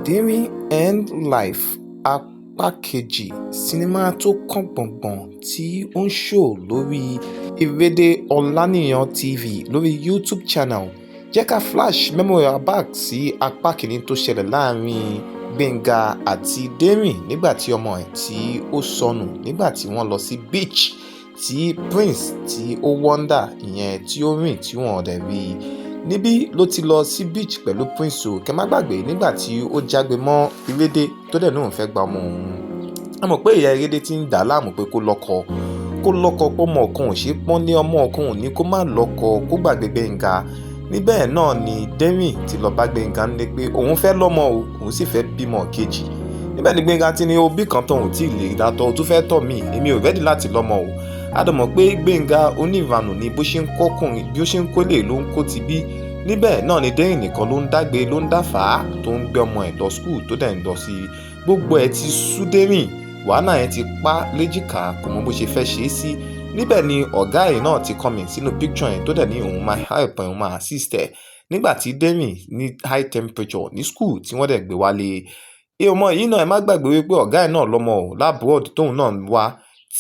Derin and Life apá kejì sinimá tó kàn gbọ̀ngbọ̀n tí ó ń ṣò lórí Irewolede Olaniyan TV lórí YouTube channel. Jẹ́ ká flash memory wa back sí apá kìíní tó ṣẹlẹ̀ láàrin Gbénga àti Derin nígbà tí ọmọ ẹ̀ tí ó sọnù nígbà tí wọ́n lọ sí beach tí Prince tí ó wonder ìyẹn tí ó rìn tí wọ́n dẹ̀ rí i. Níbí ló ti lọ sí beach pẹ̀lú Prince o, kẹ́ má gbàgbé nígbà tí ó jágbe mọ́ Irewolede tó dẹ̀ náà fẹ́ gba ọmọ òun. A mọ̀ pé ìyá Irewolede ti ń dà á láàmú pé kó lọ́kọ pé ọmọ kan ò ṣe pọ́n ní ọmọ kan ò ní kó má lọ́kọ kó gbàgbé Gbénga. Níbẹ̀ náà ni Derin ti lọ bá Gbénga nílé pé òun fẹ́ lọ́mọ o, òun sì fẹ́ bímọ kejì. Níbẹ̀ ni Gbénga ti ní òbí kan tó òun tí ì lè dàtọ̀, ó tún fẹ́ tọ̀ mí, èmi ò rẹ́dí láti lọ́mọ o. A dẹ̀ mọ̀ pé Gbénga oníranù ni bó ṣe ń kọ́kùnrin bí ó ṣe ń kólé ló ń kó ti bí. Níbẹ̀ náà ni Derin nìkan ló ń dágbé ló ń dáfà tó ń gbé ọmọ ẹ̀ lọ school tó dẹ̀ ń lọ sí i. Gbogbo ẹ̀ ti sú Derin, wàhálà yẹn ti pa léjìká, kò mọ bó ṣe fẹ́ ṣe é sí. Níbẹ̀ ni ọ̀gá ẹ̀ náà ti comment sínú picture yẹn tó dẹ̀ ní òun máa help ẹ̀, òun máa assist ẹ̀. Nígbà tí Derin ní high temperature ní school tí wọ́n dẹ̀ gbé wálé. Ọmọ yìí náà ẹ má gbàgbé wípé ọ̀gá ẹ̀ náà lọ́mọ ò labroad tóun náà wá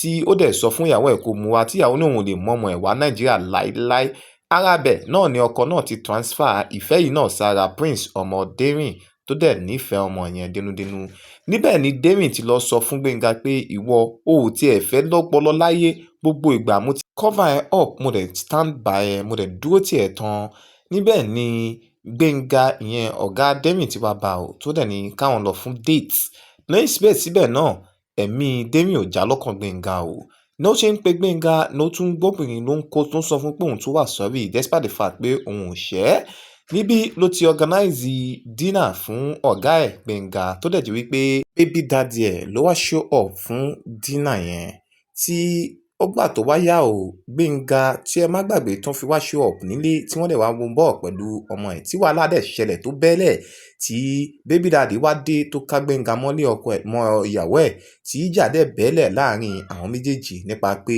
tí ó dẹ̀ sọ fún ìyàwó ẹ̀ kó mú wá tí ìyàwó náà ò lè mú ọmọ ẹ̀ wá Nàìjíríà láíláí. Ara bẹ̀ náà ni ọkọ náà ti transfer ìfẹ́ yìí náà sára Prince ọmọ Derin tó dẹ̀ nífẹ̀ẹ́ ọmọ yẹn dénúdénú. Níbẹ̀ ni Derin ti lọ sọ fún Gbénga pé ìwọ ò tiẹ̀ fẹ́ lọ́pọlọ láyé, gbogbo ìgbà mo ti cover ẹ up, mo dẹ̀ stand by ẹ, mo dẹ̀ dúró tì ẹ́ tán. Níbẹ̀ ni Gbénga ìyẹn ọ̀gá Derin ti wá bá o tó dẹ̀ ní káwọn lọ fún date. Lẹ́yìn síbẹ̀ náà ẹ̀mí Derin ò já lọ́kàn Gbénga o. Ní ó ṣe ń pe Gbénga ló tún gbóbìnrin ló ń kó tó ń sọ fún pé òun tún wà sorry despite the fact pé òun ò ṣẹ̀. Níbí ló ti organize dinner fún ọ̀gá ẹ̀ Gbénga tó dẹ̀ jẹ́ wípé baby daddy ẹ̀ ló wá show up fún dinner yẹn. Tí ó gbà tó wá yá o, Gbénga tí ẹ má gbàgbé tán fi wá show up nílé tí wọ́n dẹ̀ wá wo ball pẹ̀lú ọmọ ẹ̀ tí wàhálà dẹ̀ ṣẹlẹ̀ tó bẹ́lẹ̀ tí baby daddy wá dé tó ká Gbénga mọ́lé ọkọ ẹ̀ mọ́ ìyàwó ẹ̀ tí ìjà dẹ̀ bẹ́lẹ̀ láàrin àwọn méjèèjì nípa pé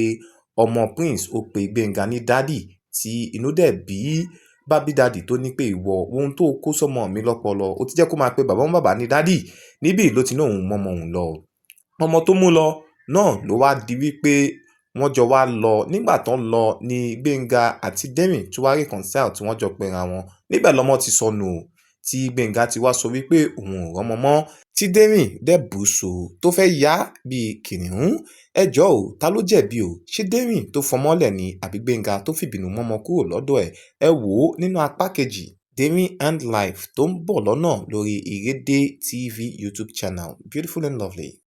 ọmọ Prince ó pe Gbénga ní daddy tí inú dẹ̀ bí baby daddy tó ní pé ìwọ ohun tó kó sọ́mọ mi lọ́pọlọ ó ti jẹ́ kó máa pe bàbá ní daddy. Níbí ló ti ní òun mọ́mọ òun lọ. Ọmọ tó mú lọ náà ló wá di wípé wọ́n jọ wá lọ. Nígbà tán lọ ni Gbénga àti Derin tí wá reconcile tí wọ́n jọ pera wọn. Níbẹ̀ lọmọ ti sọnù o tí Gbénga ti wá sọ wípé òun ò rọ́mọ mọ́ tí Derin dẹ̀ bù so tó fẹ́ yá bí kìnìún. Ẹ jọ̀ọ́ o, ta ló jẹ̀bi o? Ṣé Derin tó fọmọ́lẹ̀ ni àbí Gbénga tó fìbínú mọ́mọ kúrò lọ́dọ̀ ẹ̀? Ẹ wò ó nínú apá kejì Derin and Life tó ń bọ̀ lọ́nà lórí Irewolede TV YouTube channel. Beautiful and lovely.